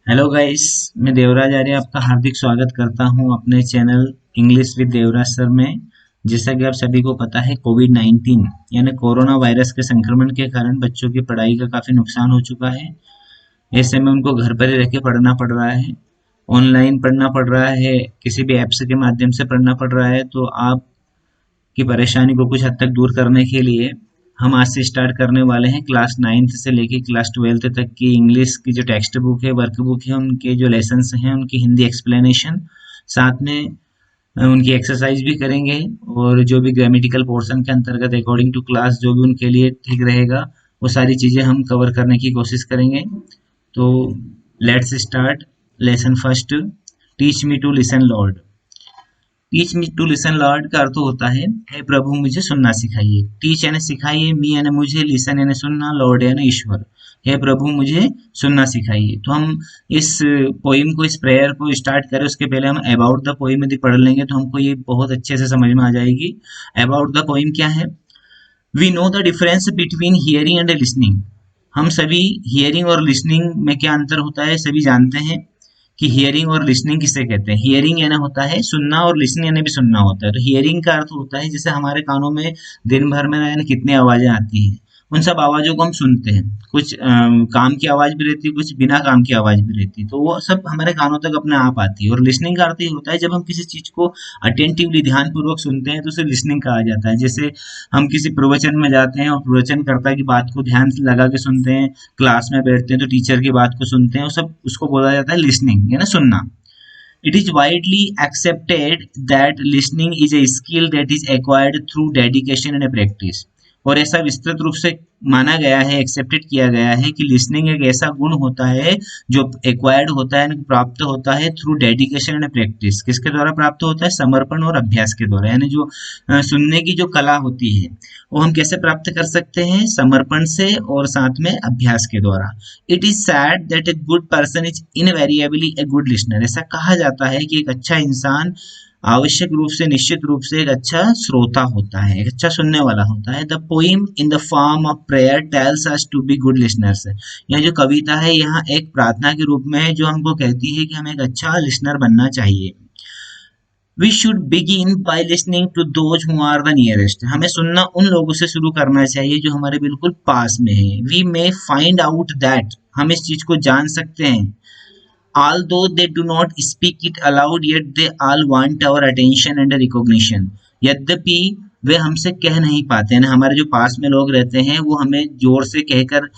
Hello guys. मैं देवराज आर्य आपका हार्दिक स्वागत करता हूं अपने channel English with Devraj sir में। जैसा कि आप सभी को पता है, कोविड-19 यानी कोरोना वायरस के संक्रमण के कारण बच्चों की पढ़ाई का काफ़ी नुकसान हो चुका है। ऐसे में उनको घर पर ही रह के पढ़ना पड़ रहा है, ऑनलाइन पढ़ना पड़ रहा है, किसी भी ऐप्स के माध्यम से पढ़ना पड़ रहा है। तो आपकी परेशानी को कुछ हद तक दूर करने के लिए हम आज से स्टार्ट करने वाले हैं क्लास 9th से लेके क्लास 12th तक की इंग्लिश की जो टेक्स्ट बुक है, वर्क बुक है, उनके जो लेसन्स हैं, उनकी हिंदी एक्सप्लेनेशन, साथ में उनकी एक्सरसाइज भी करेंगे। और जो भी ग्रामेटिकल पोर्शन के अंतर्गत अकॉर्डिंग टू क्लास जो भी उनके लिए ठीक रहेगा, वो सारी चीज़ें हम कवर करने की कोशिश करेंगे। तो let's start lesson first. Teach me to listen Lord. Teach me to listen Lord का अर्थ होता है, हे प्रभु मुझे सुनना सिखाइए। टीच यानी सिखाइए, मी यानी मुझे, लिसन यानी सुनना, लॉर्ड यानी ईश्वर। हे प्रभु मुझे सुनना सिखाइए। तो हम इस पोइम को, इस प्रेयर को स्टार्ट करें उसके पहले हम अबाउट द पोइम यदि पढ़ लेंगे तो हमको ये बहुत अच्छे से समझ में आ जाएगी। अबाउट द पोइम क्या है? We know the difference between hearing and listening. हम सभी हियरिंग और लिसनिंग में क्या अंतर होता है सभी जानते हैं कि हियरिंग और लिसनिंग किसे कहते हैं। हियरिंग यानी होता है सुनना और लिसनिंग यानी भी सुनना होता है। तो हियरिंग का अर्थ होता है जैसे हमारे कानों में दिन भर में यानी कितनी आवाजें आती हैं, उन सब आवाजों को हम सुनते हैं। कुछ काम की आवाज भी रहती है, कुछ बिना काम की आवाज भी रहती है, तो वो सब हमारे कानों तक अपने आप आती है। और लिसनिंग का अर्थ ये होता है जब हम किसी चीज को अटेंटिवली ध्यान पूर्वक सुनते हैं तो उसे लिसनिंग कहा जाता है। जैसे हम किसी प्रवचन में जाते हैं और प्रवचनकर्ता की बात को ध्यान से लगा के सुनते हैं, क्लास में बैठते हैं तो टीचर की बात को सुनते हैं, वो सब उसको बोला जाता है लिसनिंग यानी सुनना। It is widely accepted that listening is a skill that is acquired through dedication and practice। और ऐसा विस्तृत रूप से माना गया है, एक्सेप्टेड किया गया है कि लिसनिंग एक ऐसा गुण होता है जो एक्वायर्ड होता है, प्राप्त होता है थ्रू डेडिकेशन एंड प्रैक्टिस। किसके द्वारा प्राप्त होता है? समर्पण और अभ्यास के द्वारा। यानी जो सुनने की जो कला होती है वो हम कैसे प्राप्त कर सकते हैं? समर्पण से और साथ में अभ्यास के द्वारा। It is sad that a good person is invariably a good listener. ऐसा कहा जाता है कि एक अच्छा इंसान आवश्यक रूप से, निश्चित रूप से एक अच्छा श्रोता होता है, एक अच्छा सुनने वाला होता है। The poem in the form of prayer tells us to be good listeners. यह जो कविता है यहाँ एक प्रार्थना के रूप में है जो हमको कहती है कि हमें एक अच्छा लिसनर बनना चाहिए। We should begin by listening to those who are the nearest. हमें सुनना उन लोगों से शुरू करना चाहिए जो हमारे बिल्कुल पास में है। We may find out that, हम इस चीज को जान सकते हैं, although they do not speak it aloud yet they all want our attention and recognition। यद्यपि वे हमसे कह नहीं पाते हैं, हमारे जो पास में लोग रहते हैं वो हमें जोर से कहकर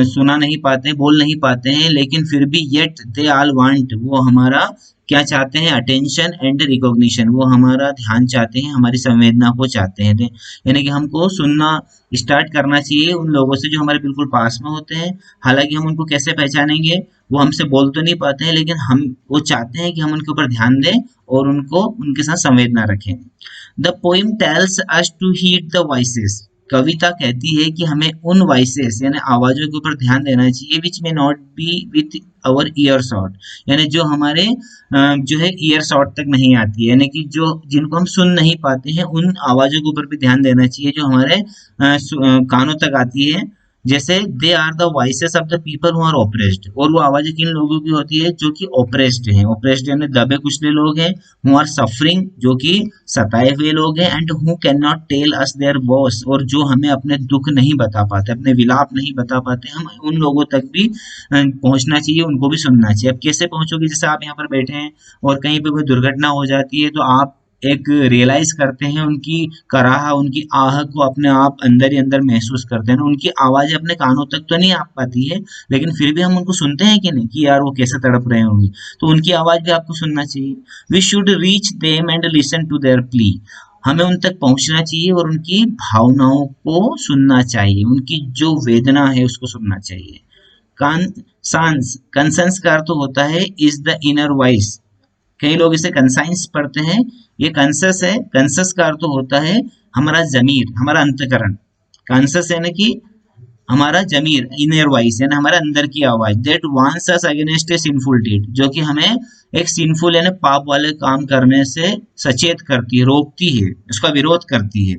सुना नहीं पाते हैं, बोल नहीं पाते हैं, लेकिन फिर भी येट दे ऑल वांट, वो हमारा क्या चाहते हैं? Attention and recognition. वो हमारा ध्यान चाहते हैं, हमारी संवेदना को चाहते हैं। यानी कि हमको सुनना स्टार्ट करना चाहिए उन लोगों से जो हमारे बिल्कुल पास में होते हैं। हालांकि हम उनको कैसे पहचानेंगे? वो हमसे बोल तो नहीं पाते हैं, लेकिन हम वो चाहते हैं कि हम उनके ऊपर ध्यान दें और उनको उनके साथ संवेदना रखें। The poem tells us to heed the voices. कविता कहती है कि हमें उन वॉइसेस यानी आवाजों के ऊपर ध्यान देना चाहिए which may not be with our earshot. यानी जो हमारे जो है ईयर शॉट तक नहीं आती है, यानी कि जो जिनको हम सुन नहीं पाते हैं उन आवाजों के ऊपर भी ध्यान देना चाहिए जो हमारे कानों तक आती है। जैसे they are the voices of the people who are oppressed. और वो आवाजें किन लोगों की होती है? जो कि ओप्रेस्ड हैं। ओप्रेस्ड यानी दबे कुचले लोग हैं। हु आर सफरिंग, जो कि सताए हुए लोग हैं। And who can not tell us their woes, और जो हमें अपने दुख नहीं बता पाते, अपने विलाप नहीं बता पाते, हम उन लोगों तक भी पहुंचना चाहिए, उनको भी सुनना चाहिए। अब कैसे पहुंचोगे? जैसे आप यहाँ पर बैठे हैं और कहीं पे कोई दुर्घटना हो जाती है तो आप एक रियलाइज करते हैं उनकी कराह, उनकी आह को अपने आप अंदर ही अंदर महसूस करते हैं। उनकी आवाजें अपने कानों तक तो नहीं आ पाती है, लेकिन फिर भी हम उनको सुनते हैं कि नहीं, कि यार वो कैसे तड़प रहे होंगे, तो उनकी आवाज भी आपको सुनना चाहिए। We should reach them and listen to their plea. हमें उन तक पहुंचना चाहिए और उनकी भावनाओं को सुनना चाहिए, उनकी जो वेदना है उसको सुनना चाहिए। कंसंस, कंसंस का अर्थ होता है इज द इनर वॉइस। कई लोग इसे कंसाइंस पढ़ते हैं, ये कंसस है। कंसस का अर्थ होता है हमारा जमीर, हमारा अंतकरण। कंसस यानी कि हमारा जमीर, इनर वॉइस यानी हमारा अंदर की आवाज। That wants us against a sinful deed, जो कि हमें एक सिनफुल यानी पाप वाले काम करने से सचेत करती है, रोकती है, उसका विरोध करती है।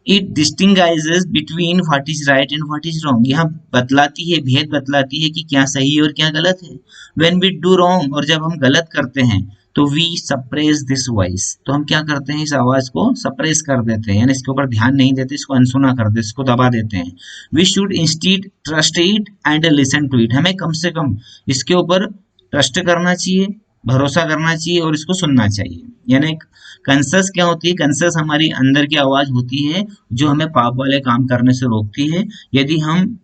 It distinguishes between what is right and what is wrong, यहाँ बतलाती है, भेद बतलाती है कि क्या सही है और क्या गलत है। व्हेन वी डू रॉन्ग, और जब हम गलत करते हैं तो वी सप्रेस दिस वॉइस, तो हम क्या करते हैं, इस आवाज को सप्रेस कर देते हैं, यानी इसके ऊपर ध्यान नहीं देते, इसको अनसुना कर देते, इसको दबा देते हैं। We should instead trust it and listen to it, हमें कम से कम इसके ऊपर ट्रस्ट करना चाहिए, भरोसा करना चाहिए और इसको सुनना चाहिए। यानी कंसस क्या होती है, कंसस हमारी अंदर की आवाज होती है जो हमें पाप वाले काम करने से रोकती है। यदि हम,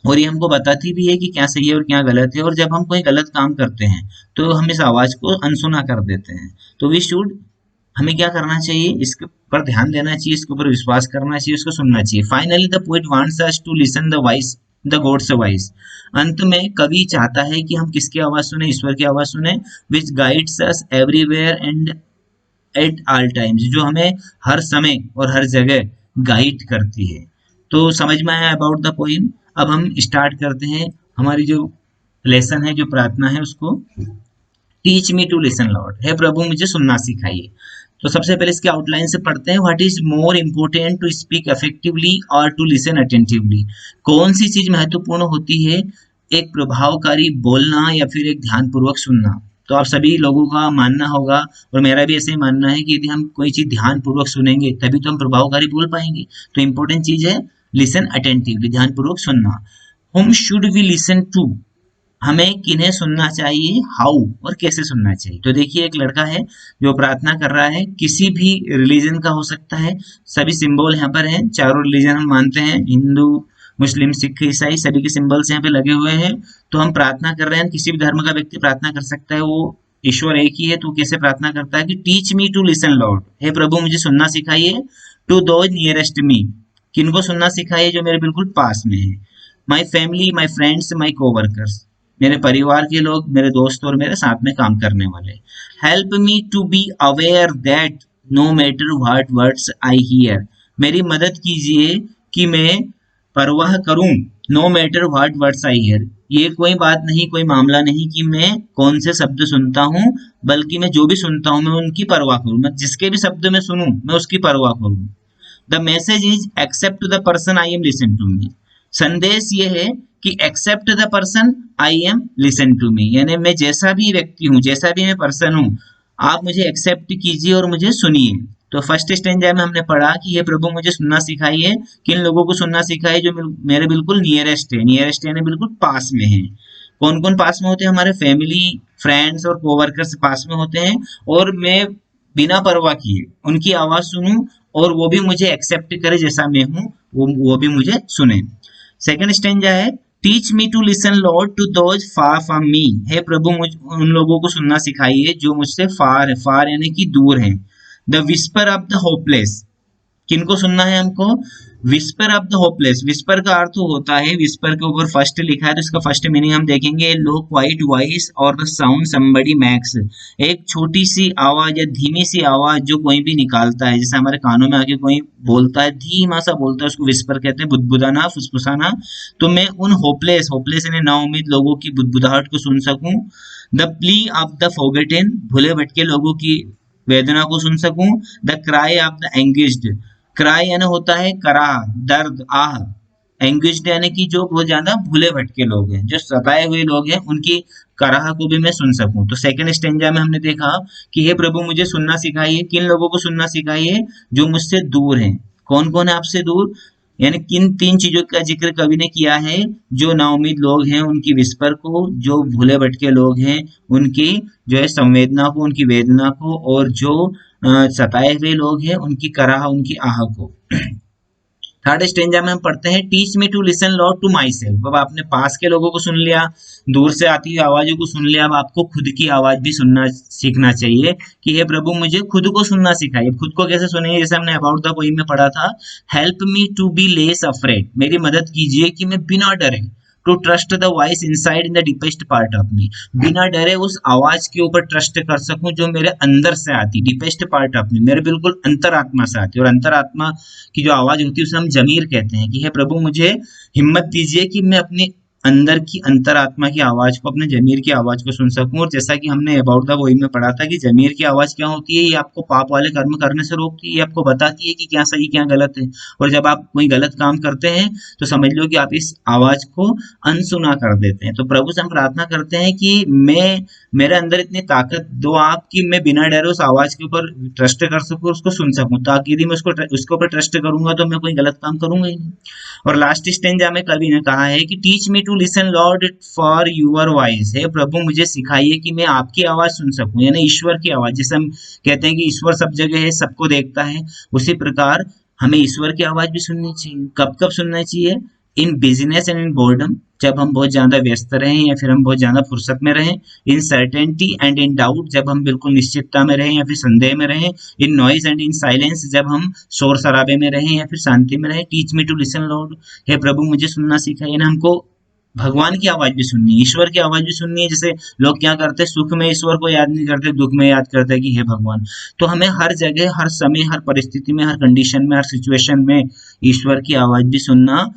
और ये हमको बताती भी है कि क्या सही है और क्या गलत है, और जब हम कोई गलत काम करते हैं तो हम इस आवाज को अनसुना कर देते हैं। तो वी शुड, हमें क्या करना चाहिए, इसके ऊपर ध्यान देना चाहिए, इसके ऊपर विश्वास करना चाहिए, इसको सुनना चाहिए। Finally the poet wants us to listen the voice, the God's voice, अंत में कवि चाहता है कि हम किसकी आवाज सुने, ईश्वर की आवाज सुने, which guides us everywhere and at all times, जो हमें हर समय और हर जगह गाइड करती है। तो समझ में आया अबाउट द पोइम। अब हम स्टार्ट करते हैं हमारी जो लेसन है, जो प्रार्थना है उसको। Teach me to listen Lord, हे प्रभु मुझे सुनना सिखाइए। तो सबसे पहले इसके आउटलाइन से पढ़ते हैं। What is more important to speak effectively और टू लिसन अटेंटिवली, कौन सी चीज महत्वपूर्ण होती है, एक प्रभावकारी बोलना या फिर एक ध्यानपूर्वक सुनना। तो आप सभी लोगों का मानना होगा और मेरा भी ऐसे ही मानना है कि यदि हम कोई चीज ध्यानपूर्वक सुनेंगे तभी तो हम प्रभावकारी बोल पाएंगे। तो इंपॉर्टेंट चीज है लिसन अटेंटिवली, ध्यानपूर्वक सुनना। हुम शुड वी लिसन टू, हमें किन्हें सुनना चाहिए, हाउ, और कैसे सुनना चाहिए। तो देखिए एक लड़का है जो प्रार्थना कर रहा है, किसी भी रिलीजन का हो सकता है, सभी सिंबल यहाँ पर हैं, चारों रिलीजन हम मानते हैं, हिंदू मुस्लिम सिख ईसाई, सभी के सिंबल्स यहाँ पे लगे हुए हैं। तो हम प्रार्थना कर रहे हैं, किसी भी धर्म का व्यक्ति प्रार्थना कर सकता है, वो ईश्वर एक ही है। तो कैसे प्रार्थना करता है कि teach me to listen Lord, हे प्रभु मुझे सुनना सिखाइए, टू दोज नियरेस्ट मी, किनको सुनना सिखाइए, जो मेरे बिल्कुल पास में है, my family, my friends, my coworkers, मेरे परिवार के लोग, मेरे दोस्त और मेरे साथ में काम करने वाले। Help me to be aware that no matter what words I hear, मेरी मदद कीजिए कि मैं परवाह करूं, no matter what words I hear, ये कोई बात नहीं, कोई मामला नहीं कि मैं कौन से शब्द सुनता हूं, बल्कि मैं जो भी सुनता हूं मैं उनकी परवाह करूं, मैं जिसके भी शब्द में सुनूं मैं उसकी परवाह करूं। The message is accept the person I am listen to me, संदेश ये है कि accept the person I am listen to me, यानी मैं जैसा भी व्यक्ति हूँ, जैसा भी मैं पर्सन हूँ, आप मुझे एक्सेप्ट कीजिए और मुझे सुनिए। तो फर्स्ट स्टेंजा में हमने पढ़ा कि ये प्रभु मुझे सुनना सिखाइए, किन लोगों को सुनना सिखाइए, जो मेरे बिल्कुल नियरेस्ट है, नियरेस्ट यानी बिल्कुल पास में है। कौन कौन पास में होते हैं, हमारे फैमिली, फ्रेंड्स और कोवर्कर्स पास में होते हैं, और मैं बिना परवाह किए उनकी आवाज सुनूं और वो भी मुझे एक्सेप्ट करे जैसा मैं हूँ, वो भी मुझे सुने। सेकंड स्टेंजा है teach me to listen Lord to those far from me, हे प्रभु मुझ उन लोगों को सुनना सिखाइए जो मुझसे फार है, फार यानी कि दूर है। The whisper of the hopeless, किनको सुनना है हमको, whisper of the hopeless, whisper का अर्थ होता है, विस्पर के ऊपर फर्स्ट लिखा है तो इसका फर्स्ट मीनिंग हम देखेंगे, लो क्वाइट वॉइस और द साउंड समबडी मैक्स, एक छोटी सी आवाज या धीमी सी आवाज जो कोई भी निकालता है, जैसे हमारे कानों में आके कोई बोलता है, धीमा सा बोलता है, उसको विस्पर कहते हैं, बुदबुदाना, फुसफुसाना। तो मैं उन होपलेस, होपलेस यानी नाउम्मीद लोगों की बुदबुदाहट को सुन सकूं। The plea of the forgotten, भूले भटके लोगों की वेदना को सुन सकूं। The cry of the engaged, cry यानी होता है करा, दर्द, आह, एंगेज्ड यानी कि जो बहुत ज्यादा भूले भटके लोग हैं, जो सताए हुए लोग हैं, उनकी कराह को भी मैं सुन सकूं। तो सेकंड स्टेंजा में हमने देखा कि हे प्रभु मुझे सुनना सिखाइए, किन लोगों को सुनना सिखाइए, जो मुझसे दूर हैं। कौन कौन है आपसे दूर, यानी किन तीन चीजों का जिक्र कवि ने किया है, जो नाउम्मीद लोग हैं उनकी विस्पर को, जो भूले भटके लोग हैं उनकी जो है संवेदना को, उनकी वेदना को, और जो सताए हुए लोग हैं उनकी कराह, उनकी आह को। थर्ड स्टेंजा में हम पढ़ते हैं teach me to listen Lord to myself, अब आपने पास के लोगों को सुन लिया, दूर से आती हुई आवाजों को सुन लिया, अब आपको खुद की आवाज भी सुनना सीखना चाहिए कि हे प्रभु मुझे खुद को सुनना सिखाइए। खुद को कैसे सुनेंगे, जैसे हमने अबाउट द पोइम में पढ़ा था, help me to be less afraid, मेरी मदद कीजिए कि मैं बिना डरे, to trust the voice inside in the deepest part of me, बिना डरे उस आवाज के ऊपर ट्रस्ट कर सकूं जो मेरे अंदर से आती, डीपेस्ट पार्ट ऑफ मी, मेरे बिल्कुल अंतरात्मा से आती। और अंतरात्मा की जो आवाज होती है उसे हम जमीर कहते हैं कि हे प्रभु मुझे हिम्मत दीजिए कि मैं अपनी अंदर की अंतरात्मा की आवाज को, अपने जमीर की आवाज को सुन सकूं। और जैसा कि हमने अबाउट द वही में पढ़ा था कि जमीर की आवाज क्या होती है, ये आपको पाप वाले कर्म करने से रोकती है, ये आपको बताती है कि क्या सही क्या गलत है। और जब आप कोई गलत काम करते हैं तो समझ लो कि आप इस आवाज को अनसुना कर देते हैं। तो प्रभु से हम प्रार्थना करते हैं कि मेरे अंदर इतनी ताकत दो आप कि मैं बिना डरे उस आवाज के ऊपर ट्रस्ट कर सकूं, उसको सुन सकूं, ताकि यदि मैं उसके ऊपर ट्रस्ट करूंगा तो मैं कोई गलत काम करूंगा ही नहीं। और लास्ट स्टेंजा में कवि ने कहा है कि teach me to listen lord for your voice, है प्रभु मुझे सिखाइए कि मैं आपकी आवाज सुन सकूं, यानी ईश्वर की आवाज। जैसे हम कहते हैं कि ईश्वर सब जगह है, सबको देखता है, उसी प्रकार हमें ईश्वर की आवाज भी सुननी चाहिए। कब कब सुनना चाहिए? In business and in boredom, जब हम बहुत ज्यादा व्यस्त रहें या फिर हम बहुत ज्यादा फुर्सत में रहें। इन सर्टेनिटी एंड इन डाउट, जब हम बिल्कुल निश्चितता में रहें या फिर संदेह में रहें। इन नॉइज एंड इन साइलेंस, जब हम शोर शराबे में रहें या फिर शांति में रहें। Teach me to listen Lord, हे प्रभु मुझे सुनना सिखाइए ना। हमको भगवान की आवाज भी सुननी है, ईश्वर की आवाज भी सुननी है। जैसे लोग क्या करते हैं, सुख में ईश्वर को याद नहीं करते, दुख में याद करते हैं कि हे भगवान। तो हमें हर जगह, हर समय, हर परिस्थिति में, हर कंडीशन में, हर सिचुएशन में ईश्वर की आवाज भी सुनना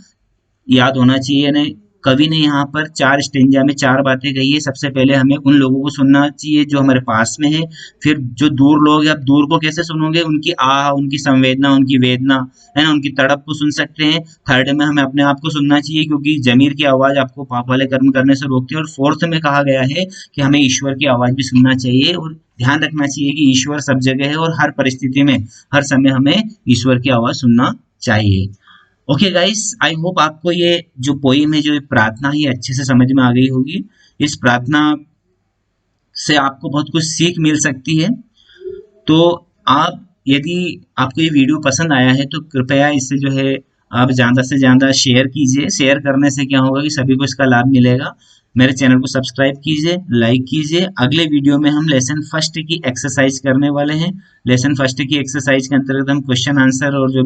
याद होना चाहिए। ने कवि ने यहाँ पर 4 स्टेंजा में 4 बातें कही है। सबसे पहले हमें उन लोगों को सुनना चाहिए जो हमारे पास में है। फिर जो दूर लोग हैं, आप दूर को कैसे सुनोगे? उनकी आह, उनकी संवेदना, उनकी वेदना, है ना, उनकी तड़प को सुन सकते हैं। थर्ड में हमें अपने आप को सुनना चाहिए, क्योंकि जमीर की आवाज आपको पाप वाले कर्म करने से रोकती है। और फोर्थ में कहा गया है कि हमें ईश्वर की आवाज भी सुनना चाहिए और ध्यान रखना चाहिए कि ईश्वर सब जगह है और हर परिस्थिति में, हर समय हमें ईश्वर की आवाज सुनना चाहिए। ओके गाइस, आई होप आपको ये जो पोइम है, जो प्रार्थना है, अच्छे से समझ में आ गई होगी। इस प्रार्थना से आपको बहुत कुछ सीख मिल सकती है। तो आप, यदि आपको ये वीडियो पसंद आया है तो कृपया इसे जो है आप ज़्यादा से ज़्यादा शेयर कीजिए। शेयर करने से क्या होगा कि सभी को इसका लाभ मिलेगा। मेरे चैनल को सब्सक्राइब कीजिए, लाइक कीजिए। अगले वीडियो में हम लेसन फर्स्ट की एक्सरसाइज करने वाले हैं। लेसन फर्स्ट की एक्सरसाइज के अंतर्गत हम क्वेश्चन आंसर और जो